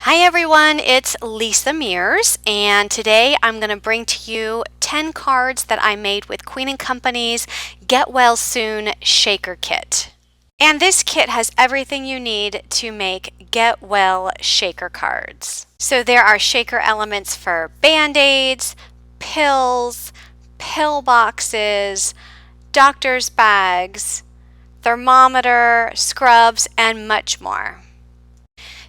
Hi everyone, it's Lisa Mears, and today I'm going to bring to you 10 cards that I made with Queen & Company's Get Well Soon Shaker Kit. And this kit has everything you need to make Get Well shaker cards. So there are shaker elements for Band-Aids, pills, pill boxes, doctor's bags, thermometer, scrubs, and much more.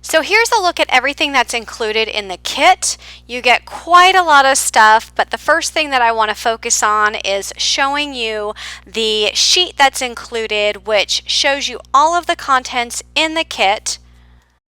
So here's a look at everything that's included in the kit. You get quite a lot of stuff, but the first thing that I want to focus on is showing you the sheet that's included, which shows you all of the contents in the kit.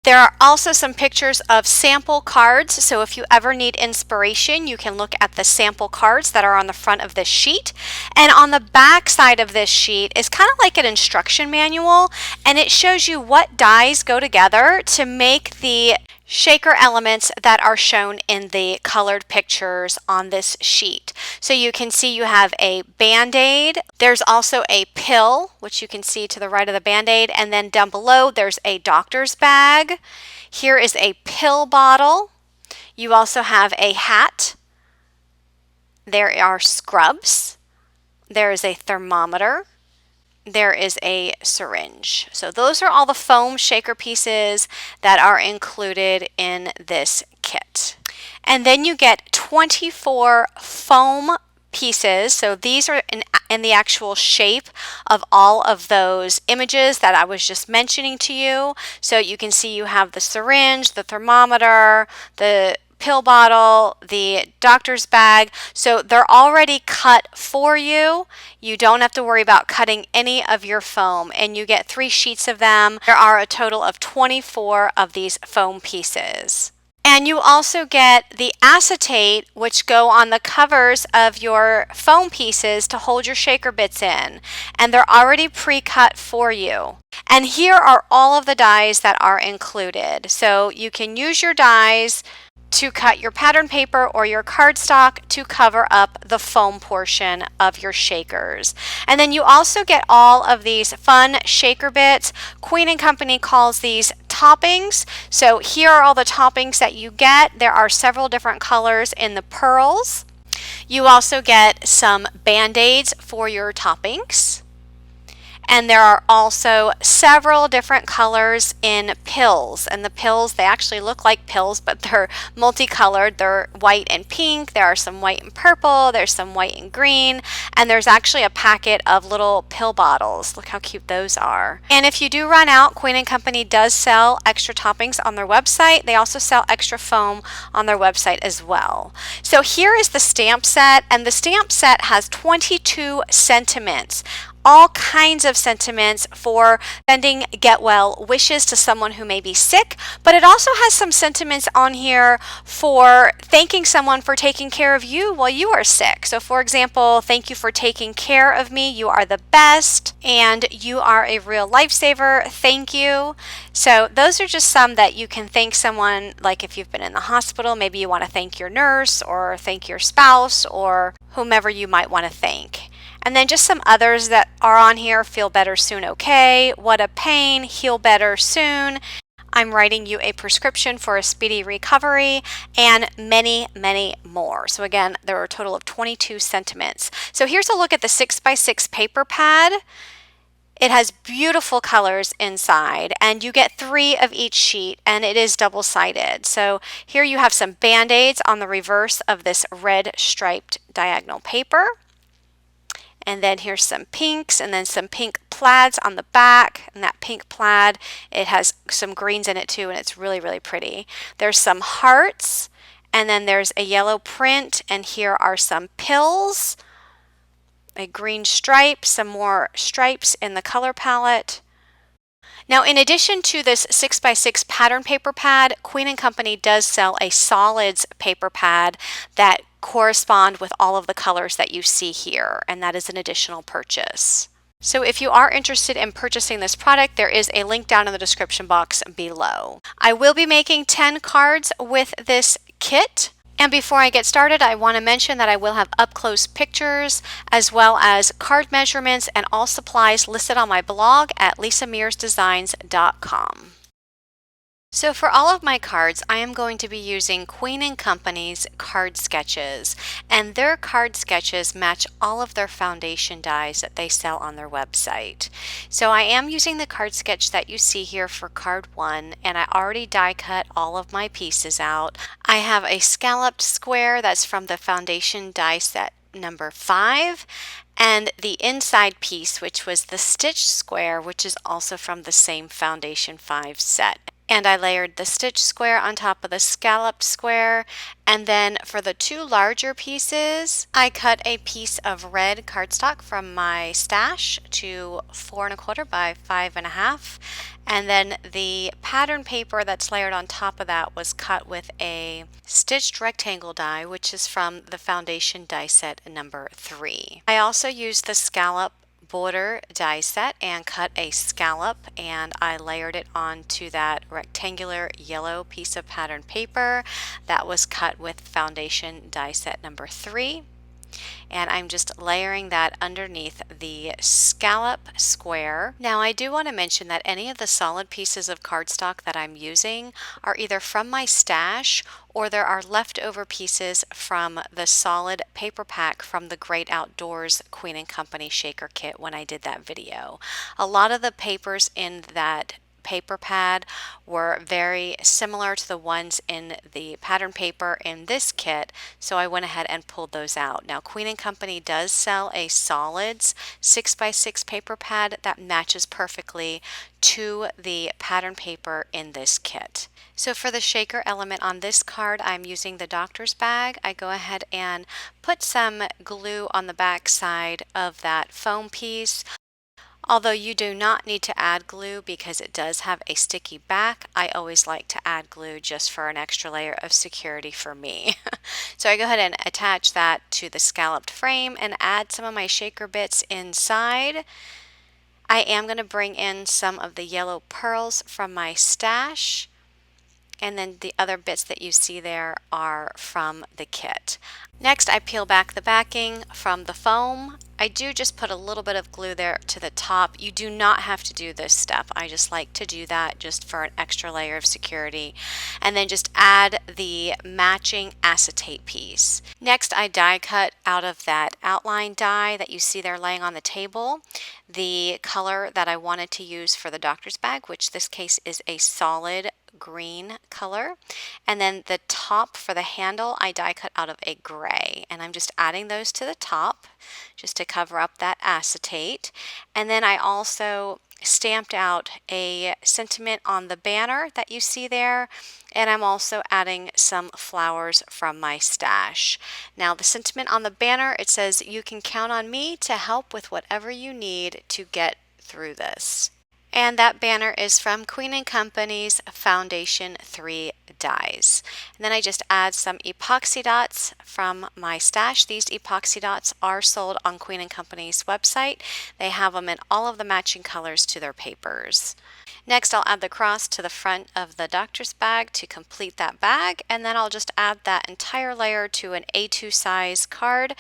There are also some pictures of sample cards, so if you ever need inspiration, you can look at the sample cards that are on the front of this sheet. And on the back side of this sheet is kind of like an instruction manual, and it shows you what dies go together to make the shaker elements that are shown in the colored pictures on this sheet. So you can see you have a Band-Aid, there's also a pill, which you can see to the right of the Band-Aid, and then down below there's a doctor's bag. Here is a pill bottle. You also have a hat. There are scrubs. There is a thermometer. There is a syringe. So those are all the foam shaker pieces that are included in this kit. And then you get 24 foam pieces. So these are in the actual shape of all of those images that I was just mentioning to you. So you can see you have the syringe, the thermometer, the pill bottle, the doctor's bag. So they're already cut for you. You don't have to worry about cutting any of your foam, and you get 3 sheets of them. There are a total of 24 of these foam pieces. And you also get the acetate, which go on the covers of your foam pieces to hold your shaker bits in. And they're already pre-cut for you. And here are all of the dies that are included. So you can use your dies to cut your pattern paper or your cardstock to cover up the foam portion of your shakers. And then you also get all of these fun shaker bits. Queen & Company calls these toppings. So here are all the toppings that you get. There are several different colors in the pearls. You also get some Band-Aids for your toppings. And there are also several different colors in pills. And the pills, they actually look like pills, but they're multicolored. They're white and pink. There are some white and purple. There's some white and green. And there's actually a packet of little pill bottles. Look how cute those are. And if you do run out, Queen & Company does sell extra toppings on their website. They also sell extra foam on their website as well. So here is the stamp set. And the stamp set has 22 sentiments. All kinds of sentiments for sending get well wishes to someone who may be sick, but it also has some sentiments on here for thanking someone for taking care of you while you are sick. So for example, thank you for taking care of me. You are the best and you are a real lifesaver. Thank you. So those are just some that you can thank someone, like if you've been in the hospital, maybe you want to thank your nurse or thank your spouse or whomever you might want to thank. And then just some others that are on here: feel better soon, okay, what a pain, heal better soon, I'm writing you a prescription for a speedy recovery, and many, many more. So again, there are a total of 22 sentiments. So here's a look at the 6x6 paper pad. It has beautiful colors inside, and you get 3 of each sheet, and it is double-sided. So here you have some Band-Aids on the reverse of this red striped diagonal paper. And then here's some pinks, and then some pink plaids on the back. And that pink plaid, it has some greens in it too, and it's really, really pretty. There's some hearts, and then there's a yellow print, and here are some pills, a green stripe, some more stripes in the color palette. Now, in addition to this 6x6 pattern paper pad, Queen & Company does sell a solids paper pad that correspond with all of the colors that you see here, and that is an additional purchase. So if you are interested in purchasing this product, there is a link down in the description box below. I will be making 10 cards with this kit. And before I get started, I want to mention that I will have up-close pictures as well as card measurements and all supplies listed on my blog at lisamearsdesigns.com. So for all of my cards, I am going to be using Queen & Company's card sketches, and their card sketches match all of their foundation dies that they sell on their website. So I am using the card sketch that you see here for card 1, and I already die cut all of my pieces out. I have a scalloped square that's from the foundation die set number 5, and the inside piece, which was the stitch square, which is also from the same foundation 5 set. And I layered the stitch square on top of the scalloped square. And then for the two larger pieces, I cut a piece of red cardstock from my stash to 4¼ by 5½. And then the pattern paper that's layered on top of that was cut with a stitched rectangle die, which is from the foundation die set number 3. I also used the scallop border die set and cut a scallop, and I layered it onto that rectangular yellow piece of pattern paper that was cut with foundation die set number 3. And I'm just layering that underneath the scallop square. Now I do want to mention that any of the solid pieces of cardstock that I'm using are either from my stash or there are leftover pieces from the solid paper pack from the Great Outdoors Queen & Company shaker kit when I did that video. A lot of the papers in that paper pad were very similar to the ones in the pattern paper in this kit, so I went ahead and pulled those out. Now Queen & Company does sell a solids 6x6 paper pad that matches perfectly to the pattern paper in this kit. So for the shaker element on this card, I'm using the doctor's bag. I go ahead and put some glue on the back side of that foam piece. Although you do not need to add glue because it does have a sticky back, I always like to add glue just for an extra layer of security for me. So I go ahead and attach that to the scalloped frame and add some of my shaker bits inside. I am going to bring in some of the yellow pearls from my stash, and then the other bits that you see there are from the kit. Next, I peel back the backing from the foam. I do just put a little bit of glue there to the top. You do not have to do this step. I just like to do that just for an extra layer of security. And then just add the matching acetate piece. Next, I die cut out of that outline die that you see there laying on the table the color that I wanted to use for the doctor's bag, which this case is a solid green color. And then the top for the handle I die cut out of a gray, and I'm just adding those to the top just to cover up that acetate. And then I also stamped out a sentiment on the banner that you see there, and I'm also adding some flowers from my stash. Now the sentiment on the banner, it says, "You can count on me to help with whatever you need to get through this." And that banner is from Queen & Company's Foundation 3 dies. And then I just add some epoxy dots from my stash. These epoxy dots are sold on Queen & Company's website. They have them in all of the matching colors to their papers. Next, I'll add the cross to the front of the doctor's bag to complete that bag, and then I'll just add that entire layer to an A2 size card,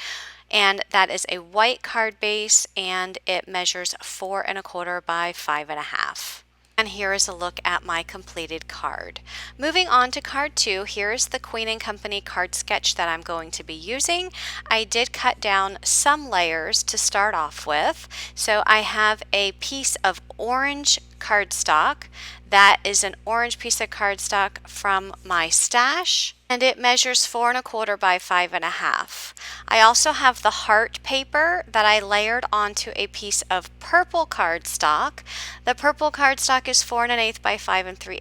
and that is a white card base, and it measures 4¼ by 5½. And here is a look at my completed card. Moving on to card 2, here's the Queen & Company card sketch that I'm going to be using. I did cut down some layers to start off with. So I have a piece of orange cardstock. That is an orange piece of cardstock from my stash, and it measures 4¼ by 5½. I also have the heart paper that I layered onto a piece of purple cardstock. The purple cardstock is 4⅛ by 5�3.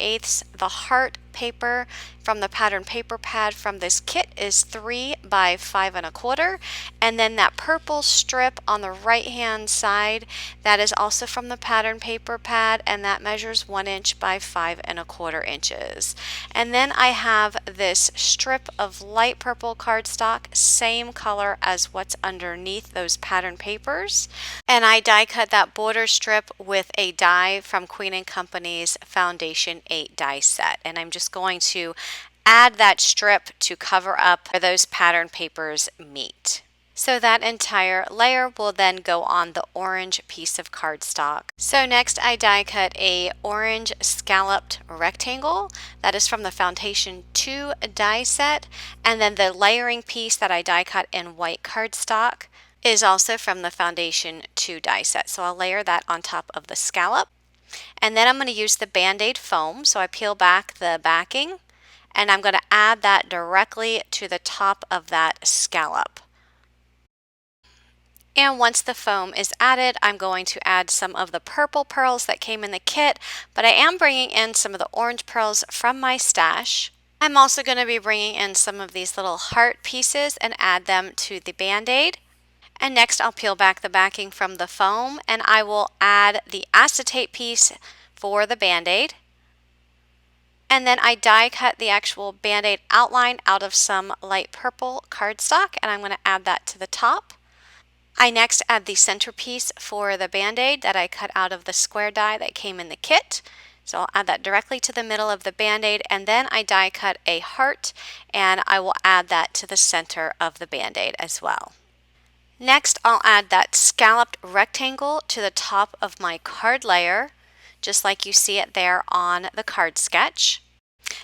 The heart paper from the pattern paper pad from this kit is 3 by 5¼ and then that purple strip on the right hand side, that is also from the pattern paper pad, and that measures 1 inch by 5¼ inches. And then I have this strip of light purple cardstock, same color as what's underneath those pattern papers, and I die cut that border strip with a die from Queen & Company's Foundation 8 die set, and I'm just going to add that strip to cover up where those pattern papers meet. So that entire layer will then go on the orange piece of cardstock. So next I die cut a orange scalloped rectangle that is from the Foundation 2 die set, and then the layering piece that I die cut in white cardstock is also from the Foundation 2 die set. So I'll layer that on top of the scallop. And then I'm going to use the Band-Aid foam. So I peel back the backing and I'm going to add that directly to the top of that scallop. And once the foam is added, I'm going to add some of the purple pearls that came in the kit, but I am bringing in some of the orange pearls from my stash. I'm also going to be bringing in some of these little heart pieces and add them to the Band-Aid. And next I'll peel back the backing from the foam and I will add the acetate piece for the Band-Aid. And then I die cut the actual Band-Aid outline out of some light purple cardstock and I'm going to add that to the top. I next add the centerpiece for the Band-Aid that I cut out of the square die that came in the kit. So I'll add that directly to the middle of the Band-Aid and then I die cut a heart and I will add that to the center of the Band-Aid as well. Next, I'll add that scalloped rectangle to the top of my card layer, just like you see it there on the card sketch.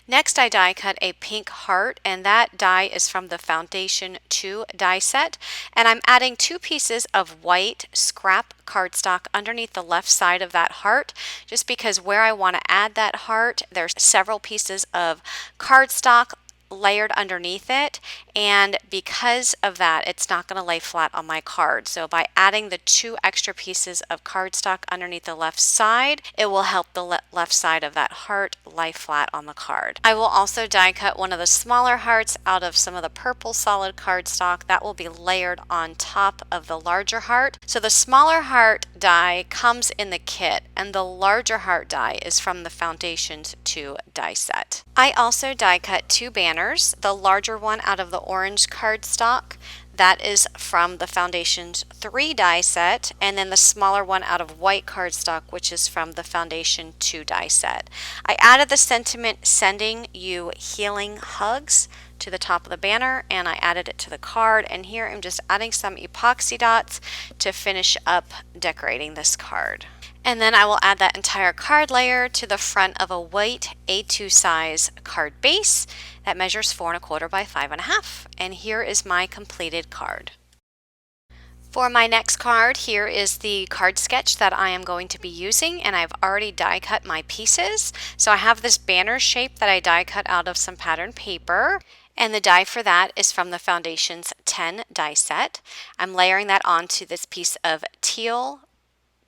Next, I die cut a pink heart, and that die is from the Foundation 2 die set. And I'm adding 2 pieces of white scrap cardstock underneath the left side of that heart, just because where I want to add that heart, there's several pieces of cardstock layered underneath it, and because of that it's not going to lay flat on my card. So by adding the 2 extra pieces of cardstock underneath the left side, it will help the left side of that heart lay flat on the card. I will also die cut one of the smaller hearts out of some of the purple solid cardstock that will be layered on top of the larger heart. So the smaller heart die comes in the kit and the larger heart die is from the Foundations 2 die set. I also die cut 2 banners. The larger one out of the orange cardstock, that is from the Foundations 3 die set, and then the smaller one out of white cardstock, which is from the Foundation 2 die set. I added the sentiment "Sending you healing hugs" to the top of the banner and I added it to the card, and here I'm just adding some epoxy dots to finish up decorating this card. And then I will add that entire card layer to the front of a white A2 size card base that measures 4 1/4 by 5 1/2. And here is my completed card. For my next card, here is the card sketch that I am going to be using, and I've already die cut my pieces. So I have this banner shape that I die cut out of some pattern paper, and the die for that is from the Foundations 10 die set. I'm layering that onto this piece of teal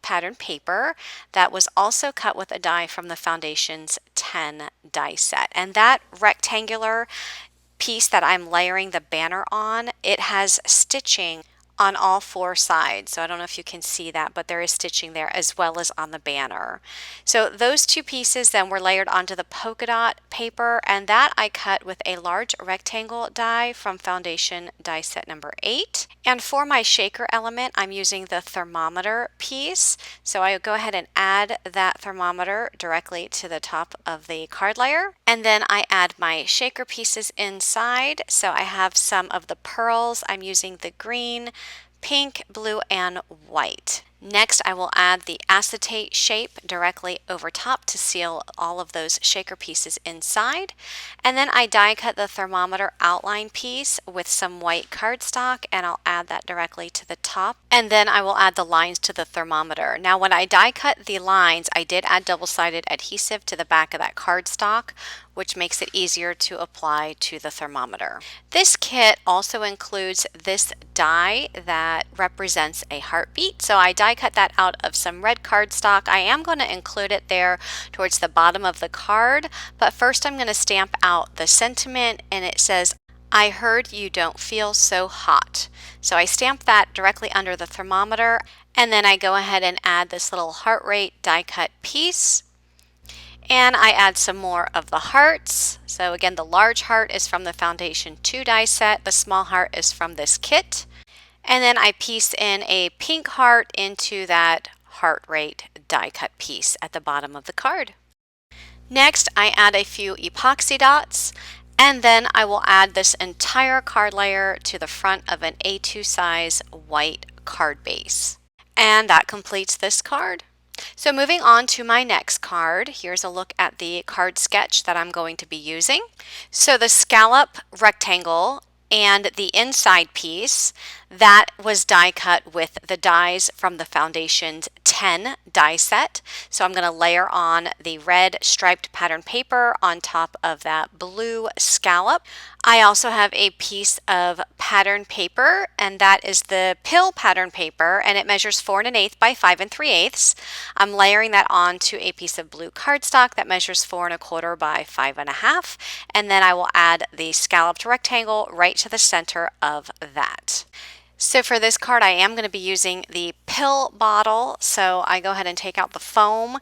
pattern paper that was also cut with a die from the Foundations 10 die set. And that rectangular piece that I'm layering the banner on, it has stitching on all 4 sides. So I don't know if you can see that, but there is stitching there as well as on the banner. So those 2 pieces then were layered onto the polka dot paper, and that I cut with a large rectangle die from Foundation die set number 8. And for my shaker element, I'm using the thermometer piece. So I go ahead and add that thermometer directly to the top of the card layer. And then I add my shaker pieces inside. So I have some of the pearls. I'm using the green, pink, blue, and white. Next, I will add the acetate shape directly over top to seal all of those shaker pieces inside. And then I die cut the thermometer outline piece with some white cardstock, and I'll add that directly to the top. And then I will add the lines to the thermometer. Now, when I die cut the lines, I did add double-sided adhesive to the back of that cardstock, which makes it easier to apply to the thermometer. This kit also includes this die that represents a heartbeat. So I die cut that out of some red cardstock. I am going to include it there towards the bottom of the card, but first I'm going to stamp out the sentiment, and it says, "I heard you don't feel so hot." So I stamp that directly under the thermometer, and then I go ahead and add this little heart rate die cut piece. And I add some more of the hearts. So again, the large heart is from the Foundation 2 die set. The small heart is from this kit. And then I piece in a pink heart into that heart rate die cut piece at the bottom of the card. Next, I add a few epoxy dots And then I will add this entire card layer to the front of an A2 size white card base. And that completes this card. So moving on to my next card, here's a look at the card sketch that I'm going to be using. So the scallop rectangle and the inside piece, that was die cut with the dies from the Foundation's 10 die set. So I'm going to layer on the red striped pattern paper on top of that blue scallop. I also have a piece of pattern paper, and that is the pill pattern paper, and it measures 4 1/8 by 5 3/8. I'm layering that onto a piece of blue cardstock that measures 4 1/4 by 5 1/2, and then I will add the scalloped rectangle right to the center of that. So for this card, I am going to be using the pill bottle. So I go ahead and take out the foam,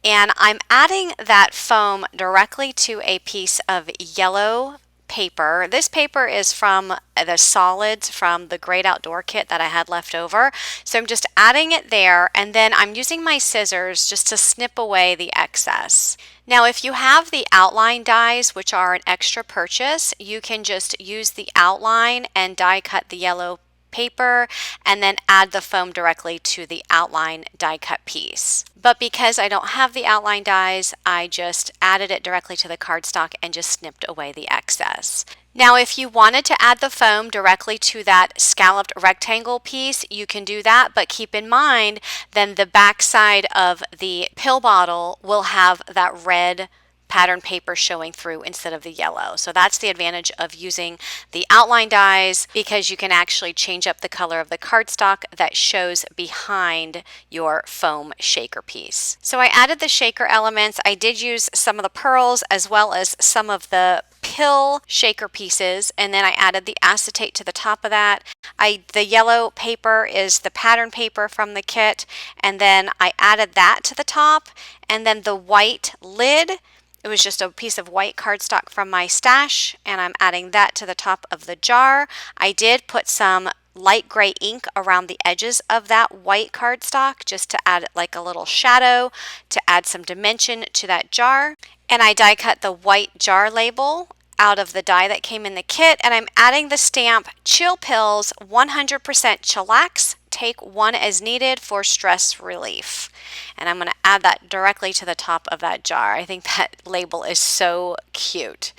and I'm adding that foam directly to a piece of yellow paper. This paper is from the solids from the Great Outdoor kit that I had left over. So I'm just adding it there, and then I'm using my scissors just to snip away the excess. Now, if you have the outline dies, which are an extra purchase, you can just use the outline and die cut the yellow paper and then add the foam directly to the outline die cut piece. But because I don't have the outline dies, I just added it directly to the cardstock and just snipped away the excess. Now, if you wanted to add the foam directly to that scalloped rectangle piece, you can do that, but keep in mind then the back side of the pill bottle will have that red pattern paper showing through instead of the yellow. So that's the advantage of using the outline dies, because you can actually change up the color of the cardstock that shows behind your foam shaker piece. So I added the shaker elements. I did use some of the pearls as well as some of the pill shaker pieces, and then I added the acetate to the top of that. The yellow paper is the pattern paper from the kit, and then I added that to the top, and then the white lid, it was just a piece of white cardstock from my stash, and I'm adding that to the top of the jar. I did put some light gray ink around the edges of that white cardstock just to add like a little shadow to add some dimension to that jar. And I die cut the white jar label out of the die that came in the kit, and I'm adding the stamp Chill Pills 100% Chillax. Take one as needed for stress relief. And I'm going to add that directly to the top of that jar. I think that label is so cute.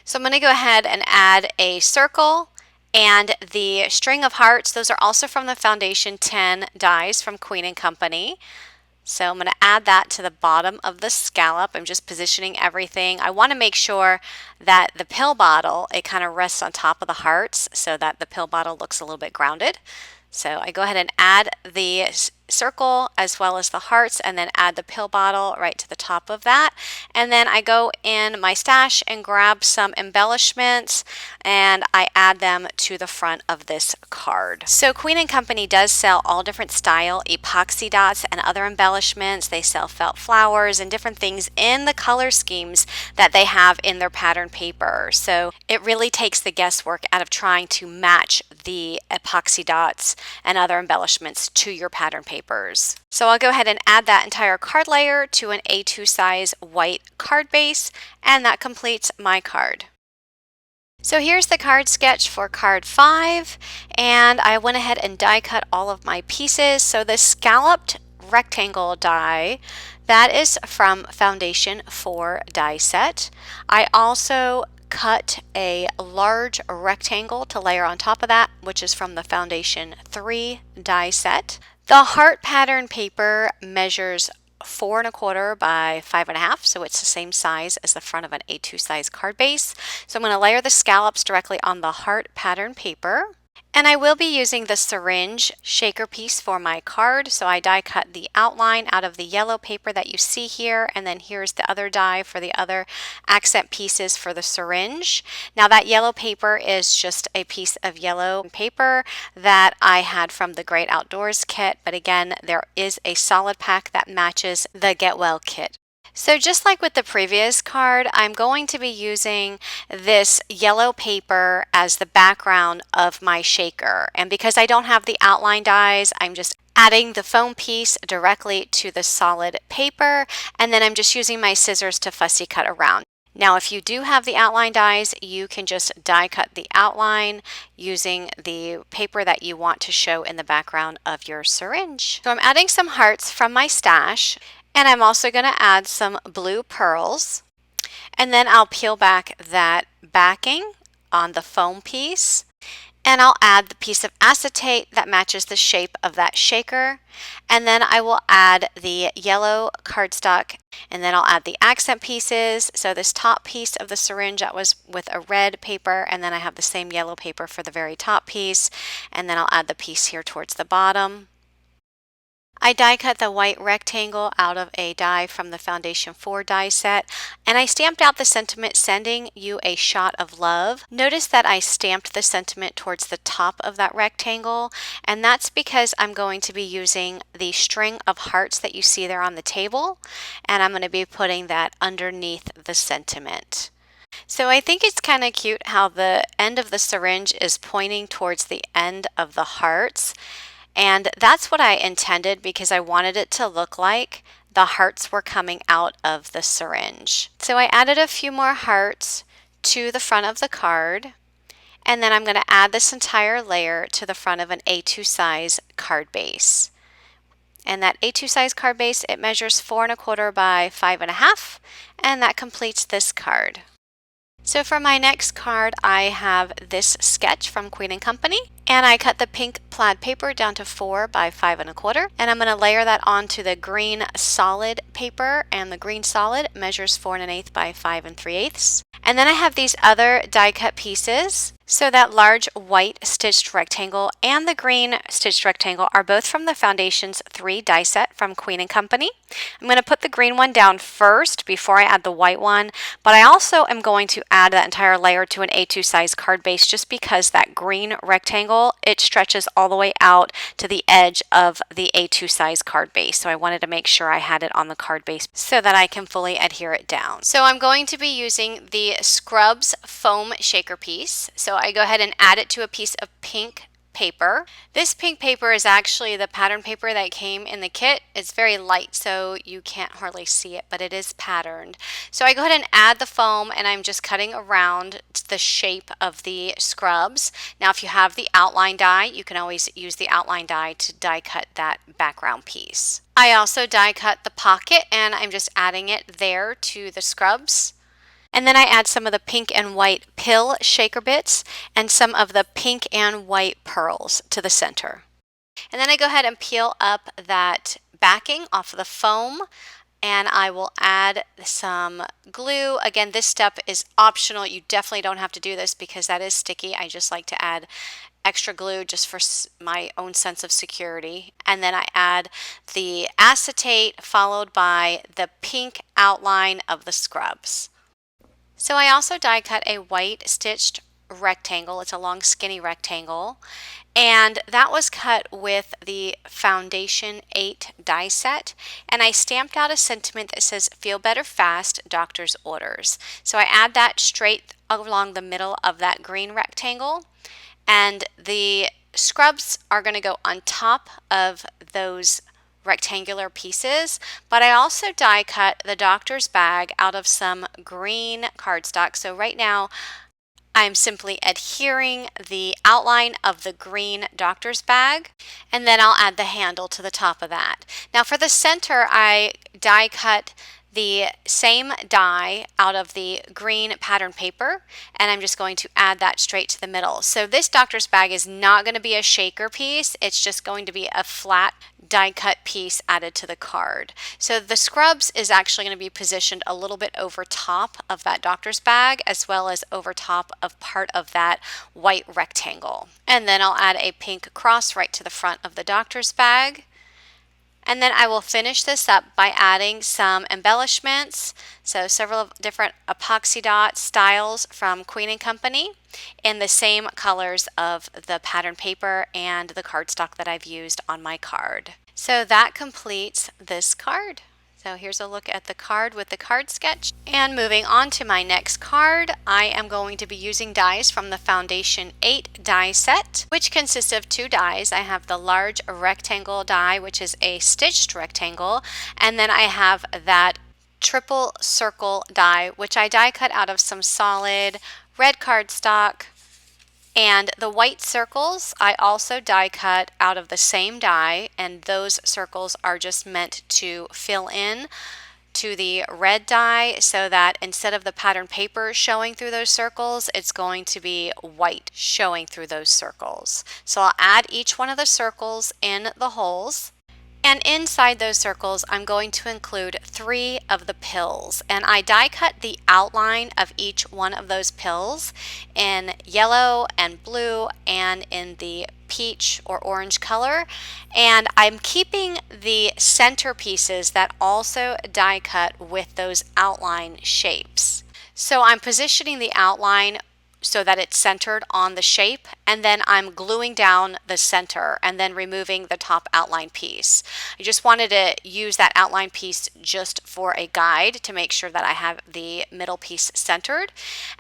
So I'm going to go ahead and add a circle and the string of hearts. Those are also from the Foundation 10 dies from Queen & Company. So I'm going to add that to the bottom of the scallop. I'm just positioning everything. I want to make sure that the pill bottle, it kind of rests on top of the hearts so that the pill bottle looks a little bit grounded. So I go ahead and add the circle as well as the hearts, and then add the pill bottle right to the top of that. And then I go in my stash and grab some embellishments, and I add them to the front of this card. So Queen & Company does sell all different style epoxy dots and other embellishments. They sell felt flowers and different things in the color schemes that they have in their pattern paper. So it really takes the guesswork out of trying to match the epoxy dots and other embellishments to your pattern papers. So I'll go ahead and add that entire card layer to an A2 size white card base, and that completes my card. So here's the card sketch for card 5, and I went ahead and die cut all of my pieces. So the scalloped rectangle die, that is from Foundation 4 die set. I also cut a large rectangle to layer on top of that, which is from the Foundation 3 die set. The heart pattern paper measures 4 1/4 by 5 1/2, so it's the same size as the front of an A2 size card base. So I'm going to layer the scallops directly on the heart pattern paper. And I will be using the syringe shaker piece for my card. So I die cut the outline out of the yellow paper that you see here, and then here's the other die for the other accent pieces for the syringe. Now that yellow paper is just a piece of yellow paper that I had from the Great Outdoors kit, but again, there is a solid pack that matches the Get Well kit. So just like with the previous card, I'm going to be using this yellow paper as the background of my shaker. And because I don't have the outline dies, I'm just adding the foam piece directly to the solid paper, and then I'm just using my scissors to fussy cut around. Now, if you do have the outline dies, you can just die cut the outline using the paper that you want to show in the background of your syringe. So I'm adding some hearts from my stash, and I'm also going to add some blue pearls. And then I'll peel back that backing on the foam piece, and I'll add the piece of acetate that matches the shape of that shaker. And then I will add the yellow cardstock, and then I'll add the accent pieces. So this top piece of the syringe that was with a red paper, and then I have the same yellow paper for the very top piece, and then I'll add the piece here towards the bottom. I die cut the white rectangle out of a die from the Foundation 4 die set, and I stamped out the sentiment sending you a shot of love. Notice that I stamped the sentiment towards the top of that rectangle, and that's because I'm going to be using the string of hearts that you see there on the table, and I'm going to be putting that underneath the sentiment. So I think it's kind of cute how the end of the syringe is pointing towards the end of the hearts. And that's what I intended because I wanted it to look like the hearts were coming out of the syringe. So I added a few more hearts to the front of the card, and then I'm going to add this entire layer to the front of an A2 size card base. And that A2 size card base, it measures 4 1/4 by 5 1/2, and that completes this card. So for my next card, I have this sketch from Queen & Company, and I cut the pink plaid paper down to 4 by 5 1/4, and I'm going to layer that onto the green solid paper, and the green solid measures 4 1/8 by 5 3/8. And then I have these other die cut pieces. So that large white stitched rectangle and the green stitched rectangle are both from the Foundations 3 die set from Queen & Company. I'm going to put the green one down first before I add the white one, but I also am going to add that entire layer to an A2 size card base just because that green rectangle, it stretches all the way out to the edge of the A2 size card base. So I wanted to make sure I had it on the card base so that I can fully adhere it down. So I'm going to be using the Scrubs foam shaker piece. So I go ahead and add it to a piece of pink paper. This pink paper is actually the pattern paper that came in the kit. It's very light, so you can't hardly see it, but it is patterned. So I go ahead and add the foam, and I'm just cutting around the shape of the scrubs. Now, if you have the outline die, you can always use the outline die to die cut that background piece. I also die cut the pocket, and I'm just adding it there to the scrubs. And then I add some of the pink and white pill shaker bits and some of the pink and white pearls to the center. And then I go ahead and peel up that backing off of the foam, and I will add some glue. Again, this step is optional. You definitely don't have to do this because that is sticky. I just like to add extra glue just for my own sense of security. And then I add the acetate followed by the pink outline of the scrubs. So I also die cut a white stitched rectangle. It's a long skinny rectangle, and that was cut with the Foundation 8 die set, and I stamped out a sentiment that says "Feel better fast, doctor's orders." So I add that straight along the middle of that green rectangle, and the scrubs are going to go on top of those rectangular pieces, but I also die cut the doctor's bag out of some green cardstock. So right now I'm simply adhering the outline of the green doctor's bag, and then I'll add the handle to the top of that. Now for the center, I die cut the same die out of the green pattern paper, and I'm just going to add that straight to the middle. So this doctor's bag is not going to be a shaker piece, it's just going to be a flat die cut piece added to the card. So the scrubs is actually going to be positioned a little bit over top of that doctor's bag, as well as over top of part of that white rectangle. And then I'll add a pink cross right to the front of the doctor's bag. And then I will finish this up by adding some embellishments, so several different epoxy dot styles from Queen & Company in the same colors of the pattern paper and the cardstock that I've used on my card. So that completes this card. So here's a look at the card with the card sketch. And moving on to my next card, I am going to be using dies from the Foundation 8 die set, which consists of 2 dies. I have the large rectangle die, which is a stitched rectangle, and then I have that triple circle die, which I die cut out of some solid red cardstock. And the white circles I also die cut out of the same die, and those circles are just meant to fill in to the red die so that instead of the pattern paper showing through those circles, it's going to be white showing through those circles. So I'll add each one of the circles in the holes. And inside those circles, I'm going to include 3 of the pills. And I die cut the outline of each one of those pills in yellow and blue and in the peach or orange color. And I'm keeping the center pieces that also die cut with those outline shapes. So I'm positioning the outline so that it's centered on the shape, and then I'm gluing down the center and then removing the top outline piece. I just wanted to use that outline piece just for a guide to make sure that I have the middle piece centered.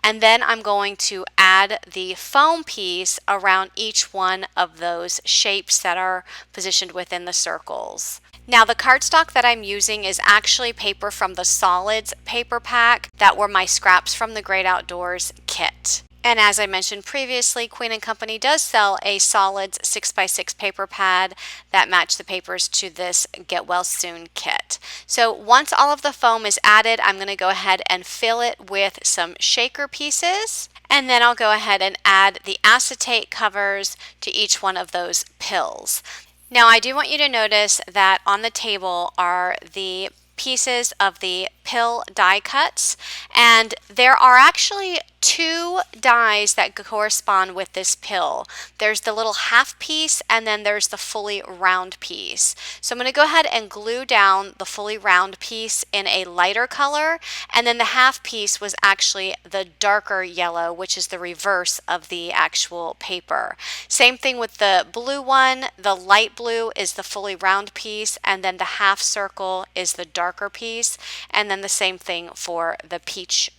And then I'm going to add the foam piece around each one of those shapes that are positioned within the circles. Now the cardstock that I'm using is actually paper from the Solids paper pack that were my scraps from the Great Outdoors kit. And as I mentioned previously, Queen & Company does sell a Solids 6x6 paper pad that match the papers to this Get Well Soon kit. So once all of the foam is added, I'm going to go ahead and fill it with some shaker pieces. And then I'll go ahead and add the acetate covers to each one of those pills. Now I do want you to notice that on the table are the pieces of the pill die cuts, and there are actually 2 dies that correspond with this pill. There's the little half piece and then there's the fully round piece. So I'm going to go ahead and glue down the fully round piece in a lighter color, and then the half piece was actually the darker yellow, which is the reverse of the actual paper. Same thing with the blue one. The light blue is the fully round piece, and then the half circle is the darker piece, and then the same thing for the peach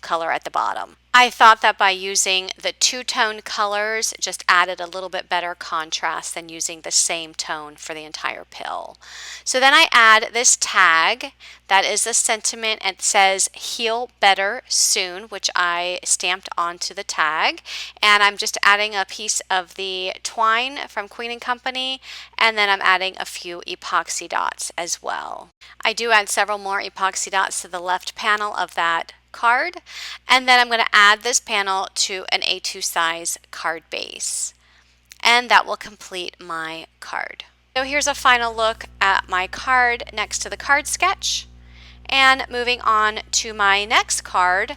color at the bottom. I thought that by using the 2-tone colors just added a little bit better contrast than using the same tone for the entire pill. So then I add this tag that is a sentiment. It says heal better soon, which I stamped onto the tag, and I'm just adding a piece of the twine from Queen & Company, and then I'm adding a few epoxy dots as well. I do add several more epoxy dots to the left panel of that card, and then I'm going to add this panel to an A2 size card base, and that will complete my card. So here's a final look at my card next to the card sketch. And moving on to my next card,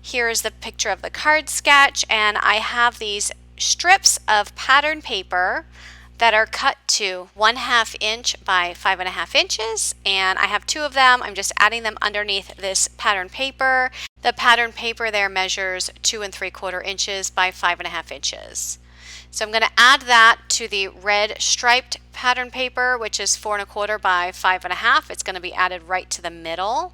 here's the picture of the card sketch, and I have these strips of pattern paper that are cut to 1/2 inch by 5.5 inches, and I have 2 of them. I'm just adding them underneath this pattern paper. The pattern paper there measures 2 3/4 inches by 5.5 inches. So I'm going to add that to the red striped pattern paper, which is 4 1/4 by 5.5. It's going to be added right to the middle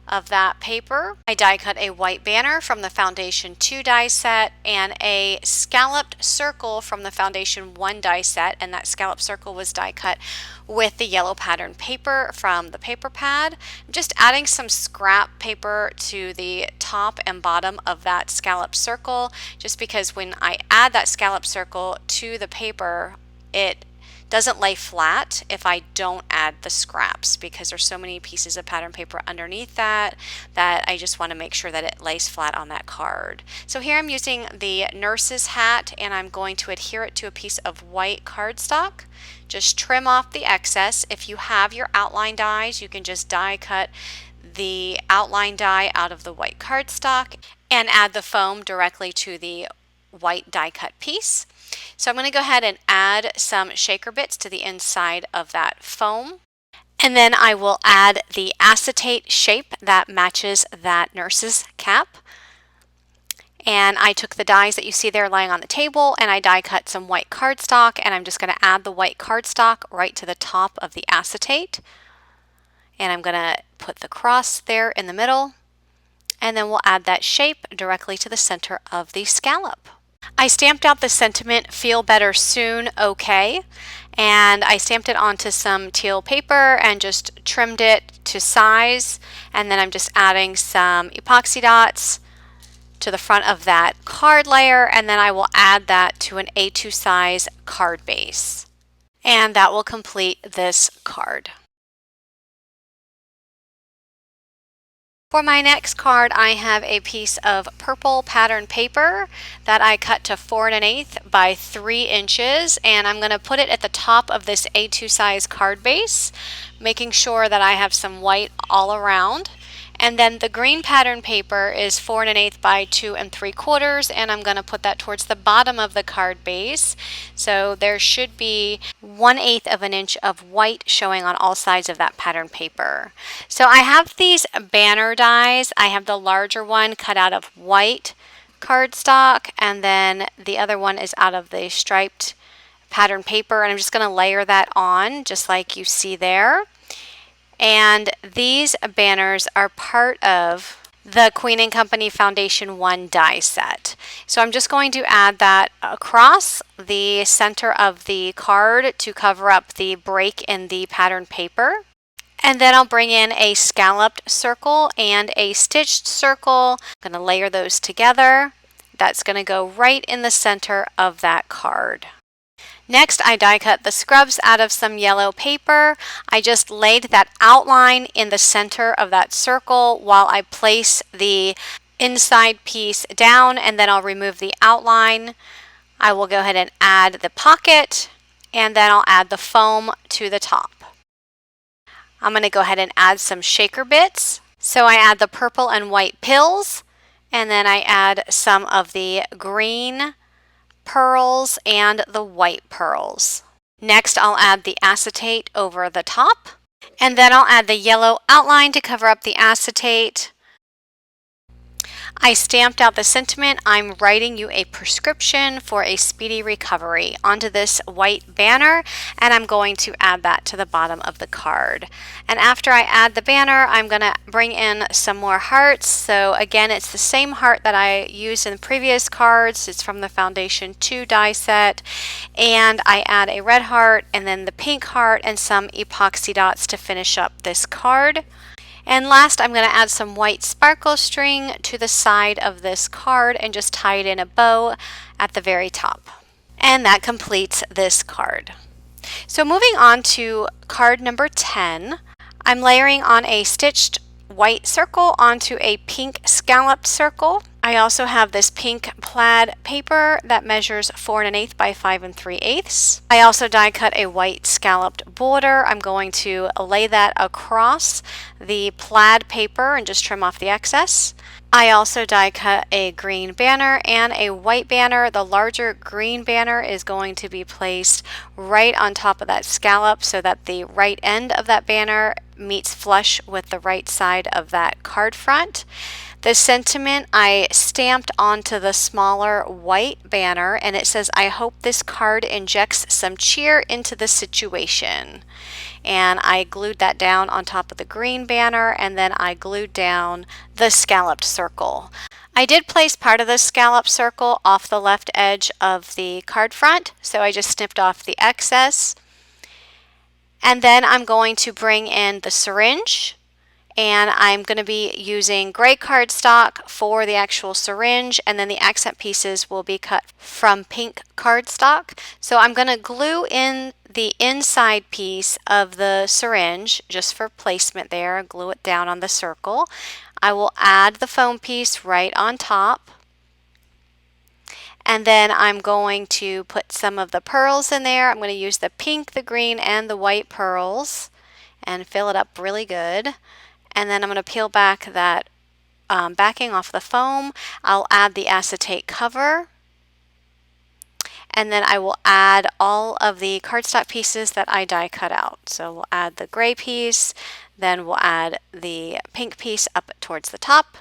of that paper. I die cut a white banner from the Foundation 2 die set and a scalloped circle from the Foundation 1 die set, and that scalloped circle was die cut with the yellow pattern paper from the paper pad. I'm just adding some scrap paper to the top and bottom of that scalloped circle, just because when I add that scalloped circle to the paper, it doesn't lay flat if I don't add the scraps, because there's so many pieces of pattern paper underneath that I just want to make sure that it lays flat on that card. So here I'm using the nurse's hat, and I'm going to adhere it to a piece of white cardstock. Just trim off the excess. If you have your outline dies, you can just die cut the outline die out of the white cardstock and add the foam directly to the white die cut piece. So I'm going to go ahead and add some shaker bits to the inside of that foam. And then I will add the acetate shape that matches that nurse's cap. And I took the dies that you see there lying on the table, and I die cut some white cardstock, and I'm just going to add the white cardstock right to the top of the acetate. And I'm going to put the cross there in the middle, and then we'll add that shape directly to the center of the scallop. I stamped out the sentiment, feel better soon, okay, And I stamped it onto some teal paper and just trimmed it to size. And then I'm just adding some epoxy dots to the front of that card layer, and then I will add that to an A2 size card base. And that will complete this card. For my next card, I have a piece of purple pattern paper that I cut to 4 1/8 by 3 inches, and I'm going to put it at the top of this A2 size card base, making sure that I have some white all around. And then the green pattern paper is 4 1/8 by 2 3/4, and I'm going to put that towards the bottom of the card base. So there should be 1/8 of an inch of white showing on all sides of that pattern paper. So I have these banner dies. I have the larger one cut out of white cardstock, and then the other one is out of the striped pattern paper, and I'm just going to layer that on just like you see there. And these banners are part of the Queen & Company Foundation 1 die set. So I'm just going to add that across the center of the card to cover up the break in the pattern paper. And then I'll bring in a scalloped circle and a stitched circle. I'm going to layer those together. That's going to go right in the center of that card. Next, I die cut the scrubs out of some yellow paper. I just laid that outline in the center of that circle while I place the inside piece down, and then I'll remove the outline. I will go ahead and add the pocket, and then I'll add the foam to the top. I'm going to go ahead and add some shaker bits. So I add the purple and white pills, and then I add some of the green pearls and the white pearls. Next, I'll add the acetate over the top, and then I'll add the yellow outline to cover up the acetate. I stamped out the sentiment, "I'm writing you a prescription for a speedy recovery," onto this white banner, and I'm going to add that to the bottom of the card. And after I add the banner, I'm going to bring in some more hearts. So again, it's the same heart that I used in the previous cards. It's from the Foundation 2 die set. And I add a red heart and then the pink heart and some epoxy dots to finish up this card. And last, I'm going to add some white sparkle string to the side of this card and just tie it in a bow at the very top. And that completes this card. So moving on to card number 10, I'm layering on a stitched white circle onto a pink scalloped circle. I also have this pink plaid paper that measures 4 1/8 by 5 3/8. I also die cut a white scalloped border. I'm going to lay that across the plaid paper and just trim off the excess. I also die cut a green banner and a white banner. The larger green banner is going to be placed right on top of that scallop so that the right end of that banner meets flush with the right side of that card front. The sentiment I stamped onto the smaller white banner, and it says, "I hope this card injects some cheer into the situation." And I glued that down on top of the green banner, and then I glued down the scalloped circle. I did place part of the scallop circle off the left edge of the card front, so I just snipped off the excess. And then I'm going to bring in the syringe, and I'm going to be using gray cardstock for the actual syringe, and then the accent pieces will be cut from pink cardstock. So I'm going to glue in the inside piece of the syringe just for placement there, glue it down on the circle. I will add the foam piece right on top. And then I'm going to put some of the pearls in there. I'm going to use the pink, the green, and the white pearls and fill it up really good. And then I'm going to peel back that backing off the foam. I'll add the acetate cover. And then I will add all of the cardstock pieces that I die cut out. So we'll add the gray piece, then we'll add the pink piece up towards the top.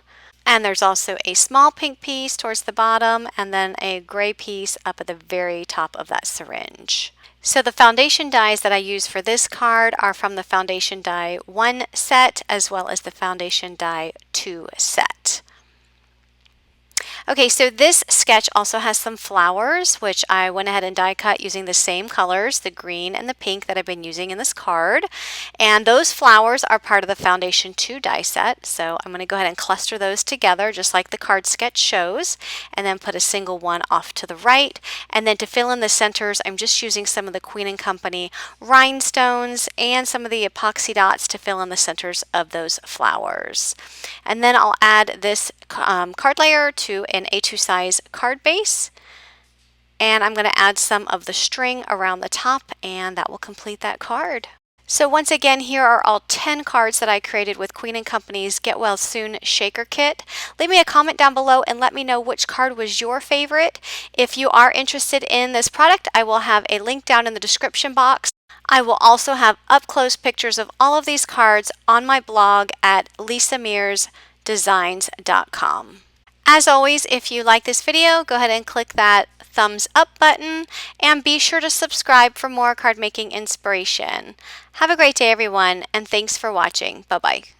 And there's also a small pink piece towards the bottom, and then a gray piece up at the very top of that syringe. So the foundation dies that I use for this card are from the Foundation Die 1 set as well as the Foundation Die 2 set. Okay, so this sketch also has some flowers, which I went ahead and die cut using the same colors, the green and the pink that I've been using in this card. And those flowers are part of the Foundation 2 die set. So I'm going to go ahead and cluster those together just like the card sketch shows, and then put a single one off to the right. And then to fill in the centers, I'm just using some of the Queen & Company rhinestones and some of the epoxy dots to fill in the centers of those flowers. And then I'll add this card layer to an A2 size card base, and I'm going to add some of the string around the top, and that will complete that card. So once again, here are all 10 cards that I created with Queen & Company's Get Well Soon Shaker Kit. Leave me a comment down below and let me know which card was your favorite. If you are interested in this product, I will have a link down in the description box. I will also have up-close pictures of all of these cards on my blog at lisamearsdesigns.com. As always, if you like this video, go ahead and click that thumbs up button and be sure to subscribe for more card making inspiration. Have a great day, everyone, and thanks for watching. Bye-bye.